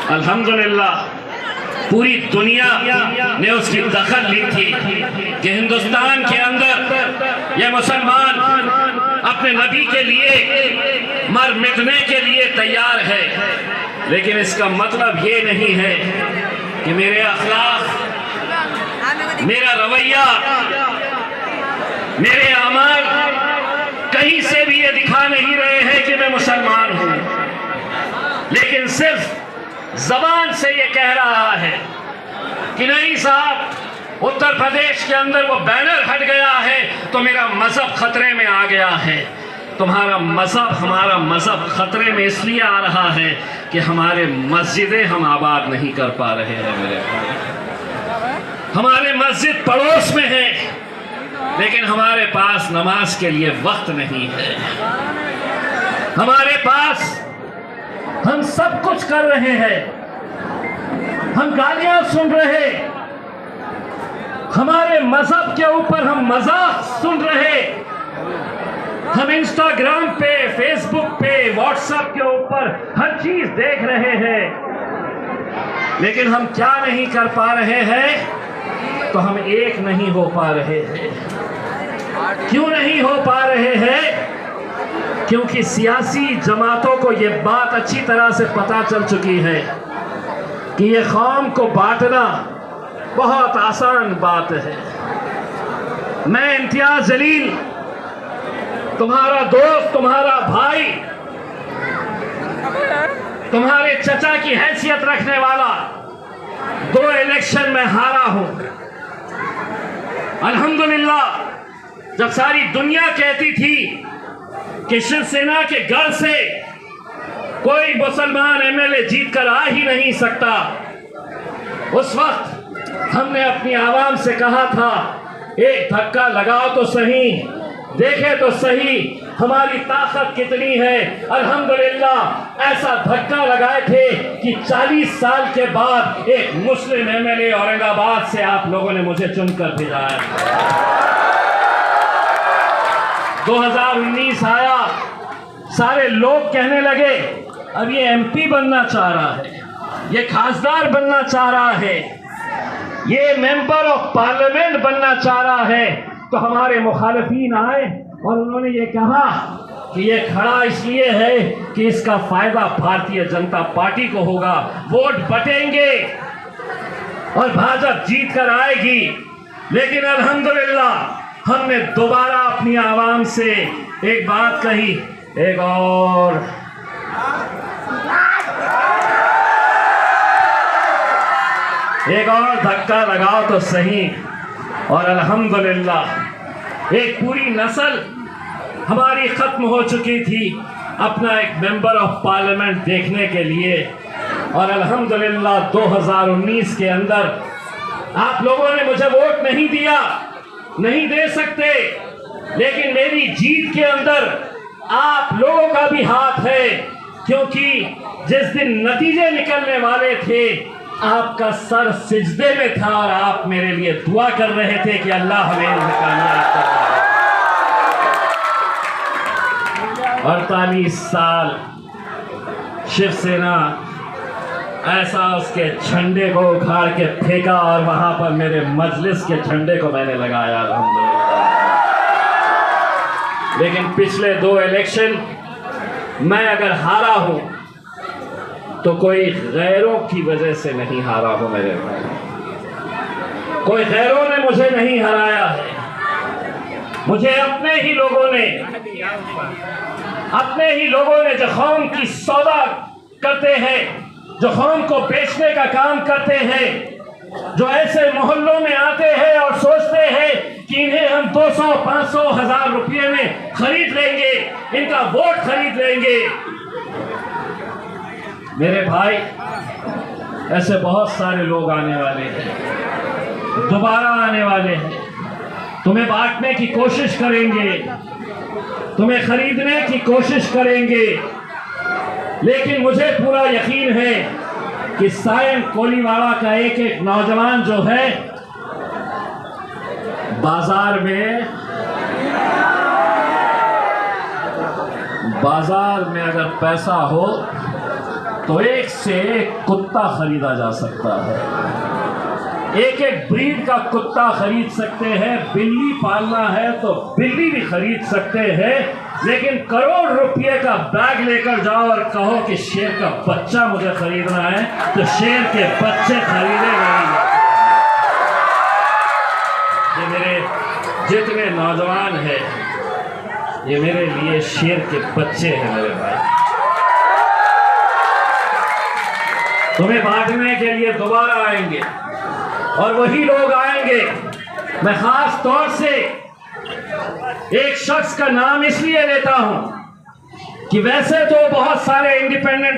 अल्हम्दुलिल्लाह पूरी दुनिया ने उसकी दखल ली थी कि हिंदुस्तान के अंदर ये मुसलमान अपने नबी के लिए मर मिटने के लिए तैयार है। लेकिन इसका मतलब ये नहीं है कि मेरे अखलाक, मेरा रवैया, मेरे अमाल कहीं से भी ये दिखा नहीं रहे हैं कि मैं मुसलमान हूं, लेकिन सिर्फ जबान से ये कह रहा है कि नहीं साहब, उत्तर प्रदेश के अंदर वो बैनर हट गया है तो मेरा मजहब खतरे में आ गया है। तुम्हारा मजहब, हमारा मजहब खतरे में इसलिए आ रहा है कि हमारे मस्जिदें हम आबाद नहीं कर पा रहे हैं। मेरे भाई, हमारे मस्जिद पड़ोस में है लेकिन हमारे पास नमाज के लिए वक्त नहीं है। हमारे पास हम सब कुछ कर रहे हैं, हम गालियां सुन रहे, हमारे मजहब के ऊपर हम मजाक सुन रहे, हम इंस्टाग्राम पे, फेसबुक पे, व्हाट्सएप के ऊपर हर चीज देख रहे हैं, लेकिन हम क्या नहीं कर पा रहे हैं? तो हम एक नहीं हो पा रहे हैं। क्यों नहीं हो पा रहे हैं? क्योंकि सियासी जमातों को यह बात अच्छी तरह से पता चल चुकी है कि यह कौम को बांटना बहुत आसान बात है। मैं इम्तियाज जलील, तुम्हारा दोस्त, तुम्हारा भाई, तुम्हारे चचा की हैसियत रखने वाला 2 इलेक्शन में हारा हूं। अल्हम्दुलिल्लाह, जब सारी दुनिया कहती थी कि शिवसेना के घर से कोई मुसलमान एमएलए जीत कर आ ही नहीं सकता, उस वक्त हमने अपनी आवाम से कहा था, एक धक्का लगाओ तो सही, देखे तो सही हमारी ताकत कितनी है। अल्हम्दुलिल्लाह ऐसा धक्का लगाए थे कि 40 साल के बाद एक मुस्लिम एमएलए औरंगाबाद से आप लोगों ने मुझे चुनकर भेजा। 2019 आया, सारे लोग कहने लगे अब ये एमपी बनना चाह रहा है, ये खासदार बनना चाह रहा है, ये मेंबर ऑफ पार्लियामेंट बनना चाह रहा है। तो हमारे मुखालिफीन आए और उन्होंने ये कहा कि ये खड़ा इसलिए है कि इसका फायदा भारतीय जनता पार्टी को होगा, वोट बटेंगे और भाजपा जीत कर आएगी। लेकिन अल्हम्दुलिल्लाह हमने दोबारा अपनी आवाम से एक बात कही, एक और धक्का लगाओ तो सही। और अल्हम्दुलिल्लाह एक पूरी नस्ल हमारी खत्म हो चुकी थी अपना एक मेंबर ऑफ पार्लियामेंट देखने के लिए। और अल्हम्दुलिल्लाह 2019 के अंदर आप लोगों ने मुझे वोट नहीं दिया, नहीं दे सकते, लेकिन मेरी जीत के अंदर आप लोगों का भी हाथ है, क्योंकि जिस दिन नतीजे निकलने वाले थे आपका सर सिजदे में था और आप मेरे लिए दुआ कर रहे थे कि अल्लाह हमें कामयाब कर दे। 48 साल शिवसेना ऐसा उसके झंडे को उखाड़ के फेंका और वहां पर मेरे मजलिस के झंडे को मैंने लगाया, अल्हम्दुलिल्लाह। लेकिन पिछले 2 इलेक्शन मैं अगर हारा हूं तो कोई गैरों की वजह से नहीं हारा हूं मेरे भाई, कोई गैरों ने मुझे नहीं हराया है। मुझे अपने ही लोगों ने जो कौम की सौदा करते हैं, जो कौम को बेचने का काम करते हैं, जो ऐसे मोहल्लों में आते हैं और सोचते हैं कि इन्हें हम 200, 500, 1000 रुपये में खरीद लेंगे, इनका वोट खरीद लेंगे। मेरे भाई, ऐसे बहुत सारे लोग आने वाले हैं, दोबारा आने वाले हैं, तुम्हें बांटने की कोशिश करेंगे, तुम्हें खरीदने की कोशिश करेंगे। लेकिन मुझे पूरा यकीन है कि सायन कोलीवाड़ा का एक एक नौजवान जो है बाजार में अगर पैसा हो तो एक से एक कुत्ता खरीदा जा सकता है। एक एक ब्रीड का कुत्ता खरीद सकते हैं, बिल्ली पालना है तो बिल्ली भी खरीद सकते हैं, लेकिन करोड़ रुपए का बैग लेकर जाओ और कहो कि शेर का बच्चा मुझे खरीदना है, तो शेर के बच्चे खरीदे नहीं। ये मेरे जितने नौजवान हैं, ये मेरे लिए शेर के बच्चे हैं मेरे भाई। तुम्हें बांटने के लिए दोबारा आएंगे और वही लोग आएंगे। मैं खास तौर से एक शख्स का नाम इसलिए लेता हूं कि वैसे तो बहुत सारे इंडिपेंडेंट